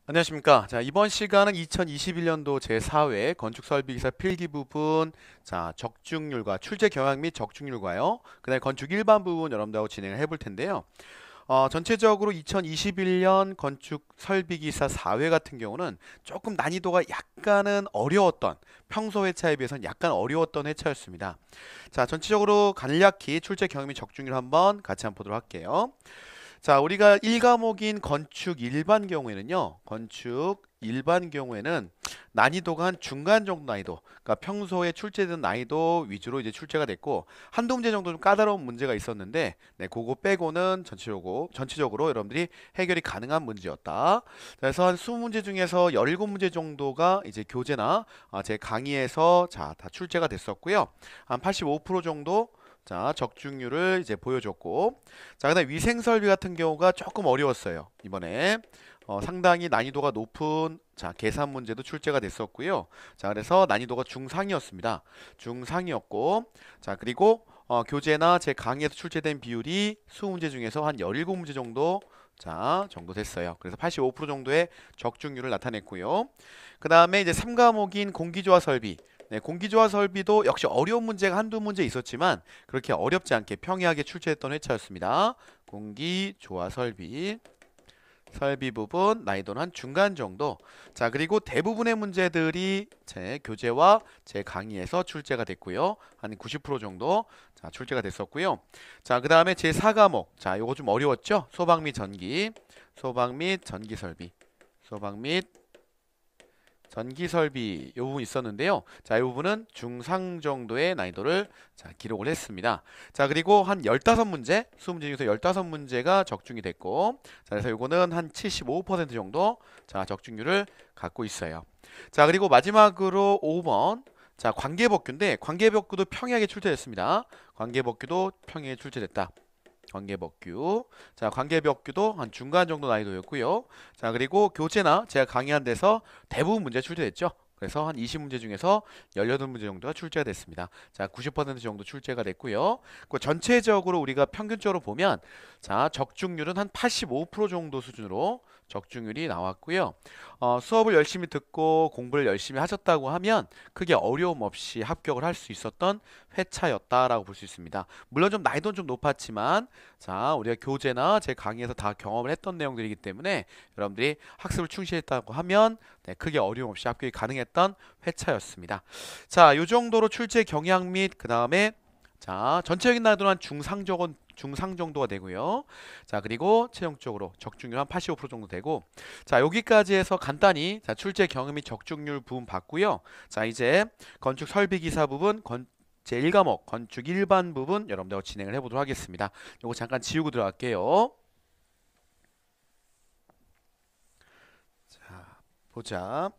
안녕하십니까. 자, 이번 시간은 2021년도 제4회 건축설비기사 필기 부분, 자, 적중률과 출제 경향 및 적중률과요. 그다음에 건축 일반 부분 여러분들하고 진행을 해볼 텐데요. 전체적으로 2021년 건축설비기사 4회 같은 경우는 조금 난이도가 약간은 어려웠던, 평소 회차에 비해서는 약간 어려웠던 회차였습니다. 자, 전체적으로 간략히 출제 경향 및 적중률 한번 보도록 할게요. 자, 우리가 1과목인 건축 일반 경우에는요. 건축 일반 경우에는 난이도가 한 중간 정도 난이도, 그러니까 평소에 출제된 난이도 위주로 이제 출제가 됐고 한두 문제 정도 좀 까다로운 문제가 있었는데, 네, 그거 빼고는 전체적으로 여러분들이 해결이 가능한 문제였다. 그래서 한 20문제 중에서 17문제 정도가 이제 교재나 제 강의에서 다 출제가 됐었고요. 한 85% 정도 적중률을 이제 보여줬고, 그다음에 위생 설비 같은 경우가 조금 어려웠어요. 이번에 상당히 난이도가 높은 계산 문제도 출제가 됐었고요. 그래서 난이도가 중상이었습니다. 중상이었고, 그리고 교재나 제 강의에서 출제된 비율이 20문제 중에서 한 17문제 정도 됐어요. 그래서 85% 정도의 적중률을 나타냈고요. 그 다음에 이제 3과목인 공기조화 설비. 네, 공기조화 설비도 역시 어려운 문제가 한두 문제 있었지만 그렇게 어렵지 않게 평이하게 출제했던 회차였습니다. 공기조화 설비 부분 난이도는 한 중간 정도. 그리고 대부분의 문제들이 제 교재와 제 강의에서 출제가 됐고요. 한 90% 정도 출제가 됐었고요. 그다음에 제 4과목. 요거 좀 어려웠죠? 소방 및 전기. 소방 및 전기 설비. 소방 및 전기 설비 이 부분 있었는데요. 이 부분은 중상 정도의 난이도를 기록을 했습니다. 그리고 한 15문제, 20문제 중에서 15문제가 적중이 됐고, 그래서 요거는 한 75% 정도 적중률을 갖고 있어요. 그리고 마지막으로 5번. 관계법규인데 관계법규도 평이하게 출제됐습니다. 관계법규도 평이하게 출제됐다. 관계법규. 관계법규도 한 중간 정도 난이도였고요. 그리고 교재나 제가 강의한 데서 대부분 문제 출제됐죠. 그래서 한 20문제 중에서 18문제 정도가 출제가 됐습니다. 90% 정도 출제가 됐고요. 그 전체적으로 우리가 평균적으로 보면 적중률은 한 85% 정도 수준으로 적중률이 나왔고요. 수업을 열심히 듣고 공부를 열심히 하셨다고 하면 크게 어려움 없이 합격을 할 수 있었던 회차였다라고 볼 수 있습니다. 물론 좀 난이도는 좀 높았지만 우리가 교재나 제 강의에서 다 경험을 했던 내용들이기 때문에 여러분들이 학습을 충실했다고 하면 네, 크게 어려움 없이 합격이 가능했던 회차였습니다. 요 정도로 출제 경향 및 그 다음에 전체적인 난이도는 한 중상 정도가 되고요. 그리고 최종적으로 적중률 한 85% 정도 되고, 여기까지 해서 간단히 출제 경험 및 적중률 부분 봤고요. 이제 건축 설비 기사 부분, 제 1과목 건축 일반 부분 여러분들하고 진행을 해보도록 하겠습니다. 요거 잠깐 지우고 들어갈게요. 보자.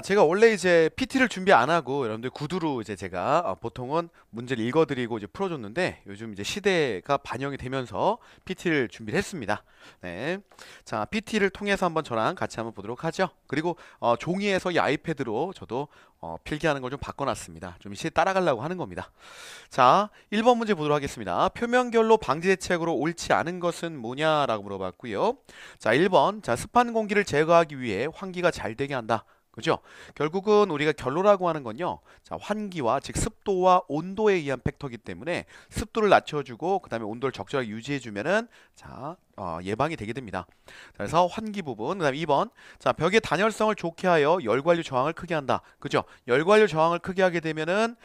제가 원래 이제 PT를 준비 안 하고 여러분들 구두로 이제 제가 보통은 문제를 읽어드리고 이제 풀어줬는데, 요즘 이제 시대가 반영이 되면서 PT를 준비를 했습니다. 네. PT를 통해서 한번 저랑 같이 한번 보도록 하죠. 그리고 종이에서 이 아이패드로 저도 필기하는 걸 좀 바꿔놨습니다. 좀 시대 따라가려고 하는 겁니다. 1번 문제 보도록 하겠습니다. 표면결로 방지 대책으로 옳지 않은 것은 뭐냐라고 물어봤고요. 1번, 습한 공기를 제거하기 위해 환기가 잘 되게 한다. 그죠? 결국은 우리가 결로라고 하는 건요. 환기와 즉 습도와 온도에 의한 팩터이기 때문에 습도를 낮춰주고 그다음에 온도를 적절하게 유지해주면은 예방이 되게 됩니다. 그래서 환기 부분. 그다음에 2번. 벽의 단열성을 좋게 하여 열관류 저항을 크게 한다. 그죠? 열관류 저항을 크게 하게 되면은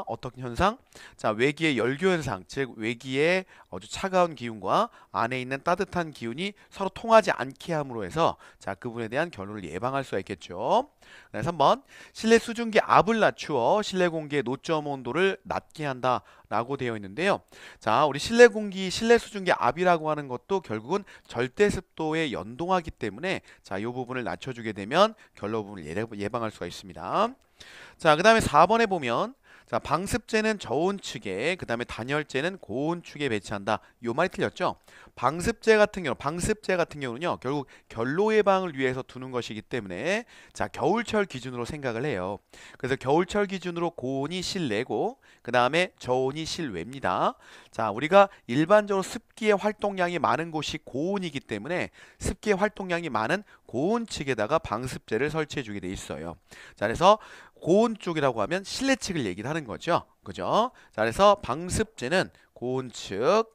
어떤 현상? 외기의 열교 현상, 즉 외기의 아주 차가운 기운과 안에 있는 따뜻한 기운이 서로 통하지 않게 함으로 해서 그 부분에 대한 결로를 예방할 수가 있겠죠. 네, 3번. 실내 수증기 압을 낮추어 실내 공기의 노점 온도를 낮게 한다라고 되어 있는데요. 우리 실내 공기, 실내 수증기 압이라고 하는 것도 결국은 절대 습도에 연동하기 때문에 이 부분을 낮춰주게 되면 결로 부분을 예방할 수가 있습니다. 그 다음에 4번에 보면 자, 방습제는 저온측에, 그 다음에 단열재는 고온축에 배치한다. 요 말이 틀렸죠? 방습제 같은 경우는요, 결국 결로 예방을 위해서 두는 것이기 때문에, 자, 겨울철 기준으로 생각을 해요. 그래서 겨울철 기준으로 고온이 실내고, 그 다음에 저온이 실외입니다. 자, 우리가 일반적으로 습기의 활동량이 많은 곳이 고온이기 때문에 습기의 활동량이 많은 고온측에다가 방습제를 설치해 주게 돼 있어요. 자, 그래서 고온 쪽이라고 하면 실내 측을 얘기를 하는 거죠. 그죠? 자, 그래서 방습제는 고온측,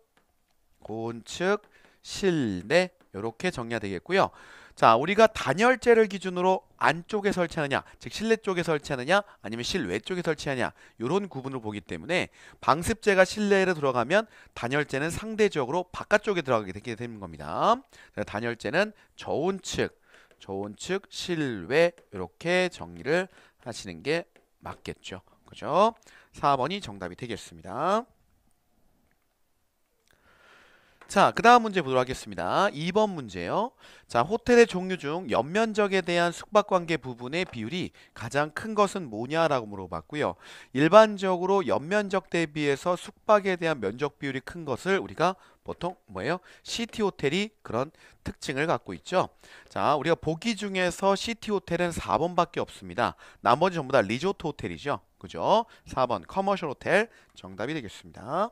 실내 이렇게 정리가 되겠고요. 자, 우리가 단열재를 기준으로 안쪽에 설치하느냐, 즉 실내 쪽에 설치하느냐, 아니면 실외 쪽에 설치하느냐, 이런 구분을 보기 때문에 방습제가 실내로 들어가면 단열재는 상대적으로 바깥쪽에 들어가게 되는 겁니다. 단열재는 저온측, 실외 이렇게 정리를 하시는 게 맞겠죠. 그죠? 4번이 정답이 되겠습니다. 자, 그 다음 문제 보도록 하겠습니다. 2번 문제요. 자, 호텔의 종류 중 연면적에 대한 숙박관계 부분의 비율이 가장 큰 것은 뭐냐라고 물어봤고요. 일반적으로 연면적 대비해서 숙박에 대한 면적 비율이 큰 것을 우리가 보통 뭐예요? 시티 호텔이 그런 특징을 갖고 있죠. 자, 우리가 보기 중에서 시티 호텔은 4번밖에 없습니다. 나머지 전부 다 리조트 호텔이죠. 그죠? 4번 커머셜 호텔 정답이 되겠습니다.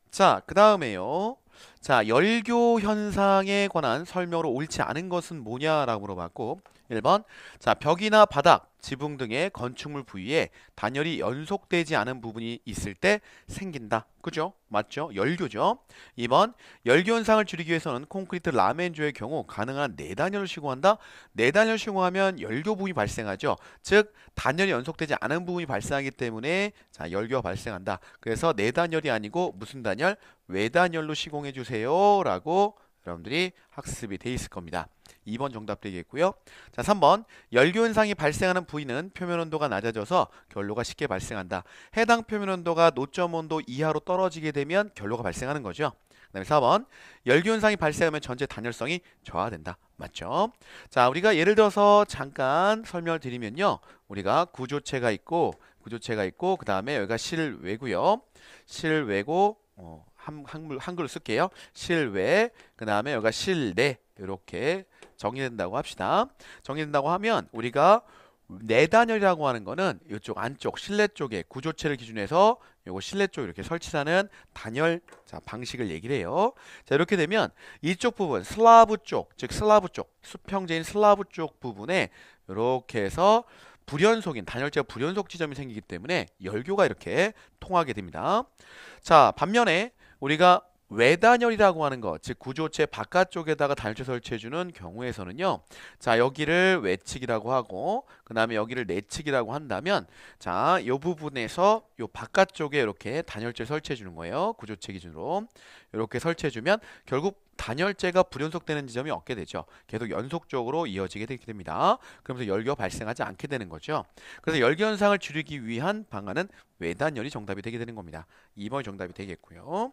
자, 그 다음에요. 자, 열교 현상에 관한 설명으로 옳지 않은 것은 뭐냐라고 물어봤고 1번, 자, 벽이나 바닥, 지붕 등의 건축물 부위에 단열이 연속되지 않은 부분이 있을 때 생긴다. 그죠? 맞죠? 열교죠. 2번, 열교 현상을 줄이기 위해서는 콘크리트 라멘조의 경우 가능한 내단열을 시공한다. 내단열 시공하면 열교 부분이 발생하죠. 즉, 단열이 연속되지 않은 부분이 발생하기 때문에 자, 열교가 발생한다. 그래서 내단열이 아니고 무슨 단열? 외단열로 시공해 주세요. 라고 여러분들이 학습이 돼 있을 겁니다. 2번 정답 되겠고요. 자, 3번 열교 현상이 발생하는 부위는 표면 온도가 낮아져서 결로가 쉽게 발생한다. 해당 표면 온도가 노점 온도 이하로 떨어지게 되면 결로가 발생하는 거죠. 그 다음에 4번 열교 현상이 발생하면 전체 단열성이 저하된다. 맞죠? 자, 우리가 예를 들어서 잠깐 설명을 드리면요. 우리가 구조체가 있고 그 다음에 여기가 실외고요. 실외고 한글로 쓸게요. 실외, 그 다음에 여기가 실내 이렇게 정의된다고 합시다. 정의된다고 하면 우리가 내단열이라고 하는 거는 이쪽 안쪽 실내 쪽에 구조체를 기준해서 요거 실내 쪽 이렇게 설치하는 단열 자, 방식을 얘기를 해요. 자, 이렇게 되면 이쪽 부분 슬라브 쪽, 즉 슬라브 쪽, 수평재인 슬라브 쪽 부분에 이렇게 해서 불연속인 단열재가 불연속 지점이 생기기 때문에 열교가 이렇게 통하게 됩니다. 자, 반면에 우리가 외단열이라고 하는 것, 즉 구조체 바깥쪽에다가 단열재 설치해주는 경우에서는요. 자, 여기를 외측이라고 하고 그 다음에 여기를 내측이라고 한다면 자, 이 부분에서 요 바깥쪽에 이렇게 단열재 설치해주는 거예요. 구조체 기준으로 이렇게 설치해주면 결국 단열재가 불연속되는 지점이 없게 되죠. 계속 연속적으로 이어지게 되게 됩니다. 그러면서 열교가 발생하지 않게 되는 거죠. 그래서 열교 현상을 줄이기 위한 방안은 외단열이 정답이 되게 되는 겁니다. 2번이 정답이 되겠고요.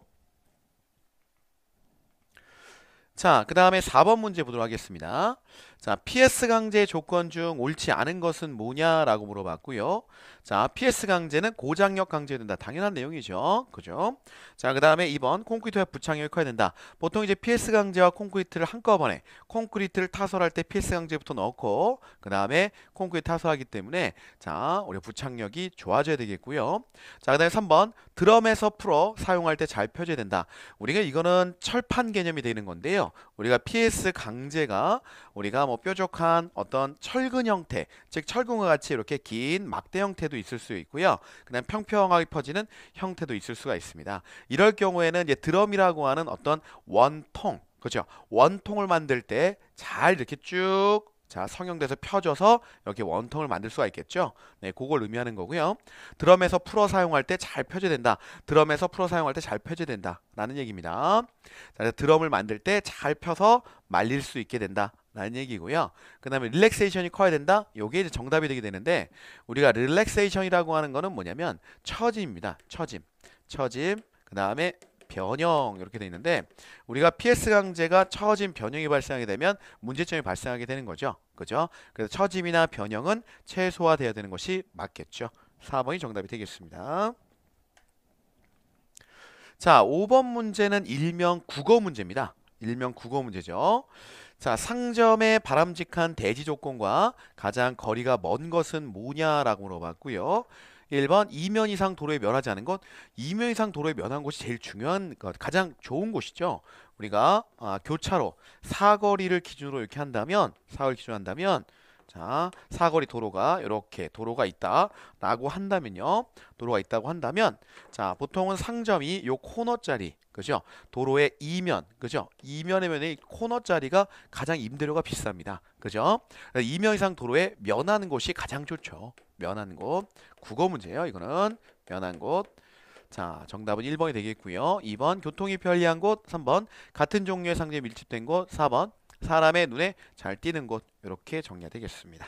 자, 그 다음에 4번 문제 보도록 하겠습니다. 자, PS 강제 조건 중 옳지 않은 것은 뭐냐라고 물어봤고요. 자, PS 강제는 고장력 강제해야 된다. 당연한 내용이죠. 그죠? 자, 그 다음에 2번 콘크리트와 부착력이 커야 된다. 보통 이제 PS 강제와 콘크리트를 한꺼번에 콘크리트를 타설할 때 PS 강제부터 넣고 그 다음에 콘크리트 타설하기 때문에 자, 우리 부착력이 좋아져야 되겠고요. 자, 그 다음에 3번 드럼에서 풀어 사용할 때 잘 펴져야 된다. 우리가 이거는 철판 개념이 되는 건데요. 우리가 PS 강제가 우리가 뭐 뾰족한 어떤 철근 형태, 즉 철근과 같이 이렇게 긴 막대 형태도 있을 수 있고요. 그다음 평평하게 퍼지는 형태도 있을 수가 있습니다. 이럴 경우에는 이제 드럼이라고 하는 어떤 원통, 그렇죠? 원통을 만들 때 잘 이렇게 쭉 자, 성형돼서 펴져서 이렇게 원통을 만들 수가 있겠죠. 네, 그걸 의미하는 거고요. 드럼에서 풀어 사용할 때 잘 펴져야 된다. 드럼에서 풀어 사용할 때 잘 펴져야 된다. 라는 얘기입니다. 자, 드럼을 만들 때 잘 펴서 말릴 수 있게 된다. 라는 얘기고요. 그 다음에 릴렉세이션이 커야 된다. 요게 이제 정답이 되게 되는데 우리가 릴렉세이션이라고 하는 거는 뭐냐면 처짐입니다. 처짐. 그 다음에 변형 이렇게 돼 있는데 우리가 PS 강제가 처짐 변형이 발생하게 되면 문제점이 발생하게 되는 거죠. 그죠? 그래서 처짐이나 변형은 최소화돼야 되는 것이 맞겠죠. 4번이 정답이 되겠습니다. 자, 5번 문제는 일명 국어 문제입니다. 일명 국어 문제죠. 자, 상점의 바람직한 대지 조건과 가장 거리가 먼 것은 뭐냐라고 물어봤고요. 1번 2면 이상 도로에 면하지 않은 것. 2면 이상 도로에 면한 곳이 제일 중요한 것, 가장 좋은 곳이죠. 우리가 교차로 사거리를 기준으로 이렇게 한다면, 사거리 기준으로 한다면, 자, 사거리 도로가 이렇게 도로가 있다라고 한다면요. 도로가 있다고 한다면, 자, 보통은 상점이 요 코너짜리, 그죠? 도로의 이면, 그죠? 이면의 면의 코너짜리가 가장 임대료가 비쌉니다. 그죠? 2면 이상 도로에 면하는 곳이 가장 좋죠. 면하는 곳. 국어 문제예요. 이거는 면한 곳. 자, 정답은 1번이 되겠고요. 2번 교통이 편리한 곳, 3번 같은 종류의 상점이 밀집된 곳, 4번 사람의 눈에 잘 띄는 곳. 이렇게 정리가 되겠습니다.